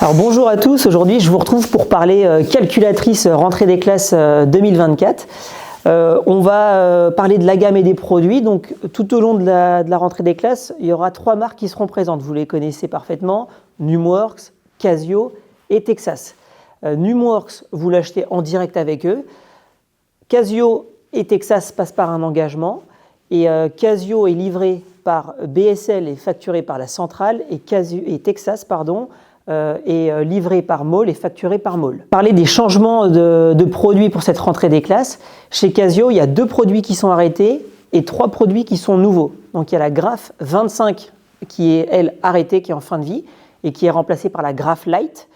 Alors bonjour à tous, aujourd'hui je vous retrouve pour parler calculatrice rentrée des classes 2024. On va parler de la gamme et des produits. Donc tout au long de la rentrée des classes, il y aura 3 marques qui seront présentes. Vous les connaissez parfaitement, Numworks, Casio et Texas. Numworks, vous l'achetez en direct avec eux. Casio et Texas passent par un engagement. Et Casio est livré par BSL et facturé par la centrale. Et Texas, est livré par MOL et facturé par MOL. Parler des changements de produits pour cette rentrée des classes. Chez Casio, il y a 2 produits qui sont arrêtés et 3 produits qui sont nouveaux. Donc il y a la Graph 25 qui est, elle, arrêtée, qui est en fin de vie et qui est remplacée par la Graph Lite,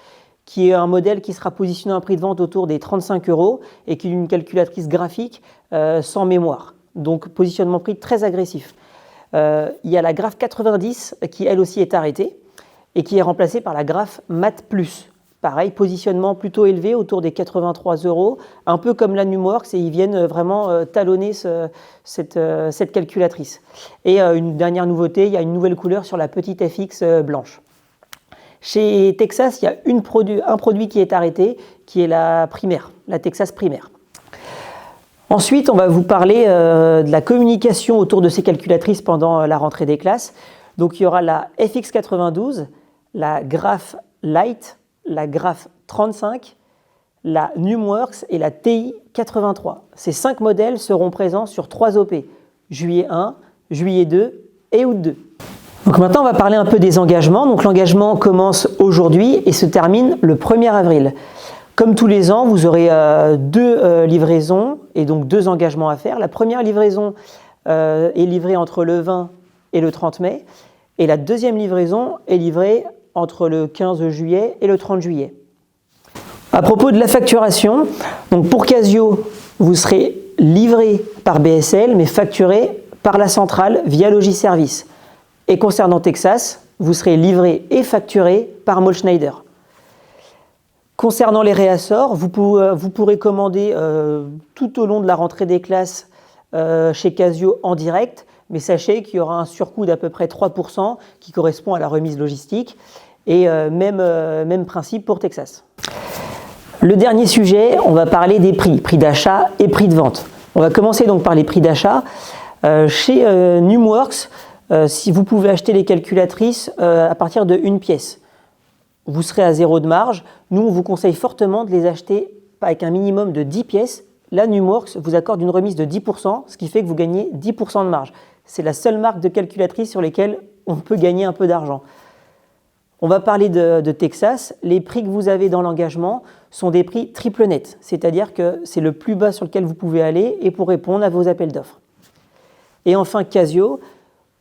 qui est un modèle qui sera positionné à un prix de vente autour des 35 € et qui est une calculatrice graphique sans mémoire. Donc positionnement prix très agressif. Il y a la Graph 90 qui, elle aussi, est arrêtée et qui est remplacée par la Graph Mat Plus. Pareil, positionnement plutôt élevé, autour des 83 €, un peu comme la Numworks, et ils viennent vraiment talonner cette calculatrice. Et une dernière nouveauté, il y a une nouvelle couleur sur la petite FX blanche. Chez Texas, il y a un produit qui est arrêté, qui est la primaire, la Texas primaire. Ensuite, on va vous parler de la communication autour de ces calculatrices pendant la rentrée des classes. Donc il y aura la FX92, la Graph Lite, la Graph 35, la Numworks et la TI83. Ces 5 modèles seront présents sur 3 OP, juillet 1, juillet 2 et août 2. Donc maintenant, on va parler un peu des engagements. Donc l'engagement commence aujourd'hui et se termine le 1er avril. Comme tous les ans, vous aurez 2 livraisons et donc 2 engagements à faire. La première livraison est livrée entre le 20 et le 30 mai. Et la deuxième livraison est livrée entre le 15 juillet et le 30 juillet. À propos de la facturation, donc pour Casio, vous serez livré par BSL, mais facturé par la centrale via Logiservice. Et concernant Texas, vous serez livré et facturé par MOL Schneider. Concernant les réassorts, vous pourrez commander tout au long de la rentrée des classes chez Casio en direct, mais sachez qu'il y aura un surcoût d'à peu près 3% qui correspond à la remise logistique, et même principe pour Texas. Le dernier sujet, on va parler des prix d'achat et prix de vente. On va commencer donc par les prix d'achat. Chez Numworks, si vous pouvez acheter les calculatrices à partir de 1 pièce, vous serez à 0 de marge. Nous, on vous conseille fortement de les acheter avec un minimum de 10 pièces. La Numworks vous accorde une remise de 10%, ce qui fait que vous gagnez 10% de marge. C'est la seule marque de calculatrice sur lesquelles on peut gagner un peu d'argent. On va parler de Texas. Les prix que vous avez dans l'engagement sont des prix triple net, c'est-à-dire que c'est le plus bas sur lequel vous pouvez aller et pour répondre à vos appels d'offres. Et enfin Casio,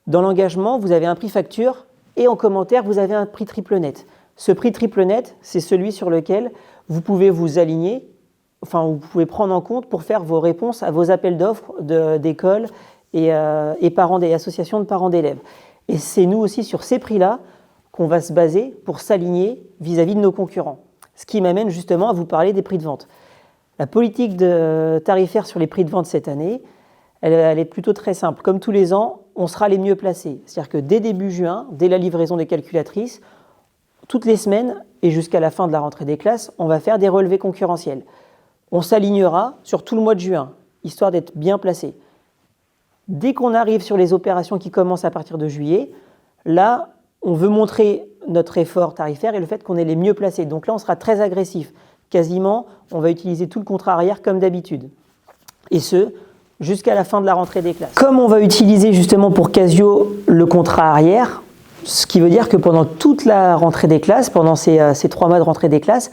dans l'engagement, vous avez un prix facture et en commentaire, vous avez un prix triple net. Ce prix triple net, c'est celui sur lequel vous pouvez vous aligner, enfin vous pouvez prendre en compte pour faire vos réponses à vos appels d'offres d'écoles et parents des associations de parents d'élèves. Et c'est nous aussi sur ces prix-là qu'on va se baser pour s'aligner vis-à-vis de nos concurrents. Ce qui m'amène justement à vous parler des prix de vente. La politique tarifaire sur les prix de vente cette année, elle est plutôt très simple. Comme tous les ans, on sera les mieux placés. C'est-à-dire que dès début juin, dès la livraison des calculatrices, toutes les semaines et jusqu'à la fin de la rentrée des classes, on va faire des relevés concurrentiels. On s'alignera sur tout le mois de juin, histoire d'être bien placé. Dès qu'on arrive sur les opérations qui commencent à partir de juillet, là, on veut montrer notre effort tarifaire et le fait qu'on est les mieux placés. Donc là, on sera très agressif. Quasiment, on va utiliser tout le contrat arrière comme d'habitude. Et ce, jusqu'à la fin de la rentrée des classes. Comme on va utiliser justement pour Casio le contrat arrière, ce qui veut dire que pendant toute la rentrée des classes, pendant ces 3 mois de rentrée des classes,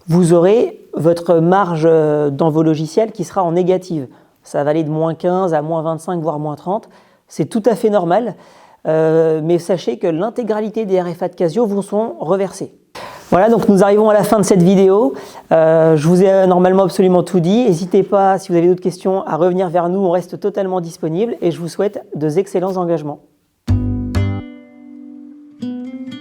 vous aurez votre marge dans vos logiciels qui sera en négative. Ça va aller de moins 15 à moins 25, voire moins 30. C'est tout à fait normal, mais sachez que l'intégralité des RFA de Casio vous sont reversés. Voilà, donc nous arrivons à la fin de cette vidéo. Je vous ai normalement absolument tout dit. N'hésitez pas, si vous avez d'autres questions, à revenir vers nous. On reste totalement disponible et je vous souhaite d'excellents engagements.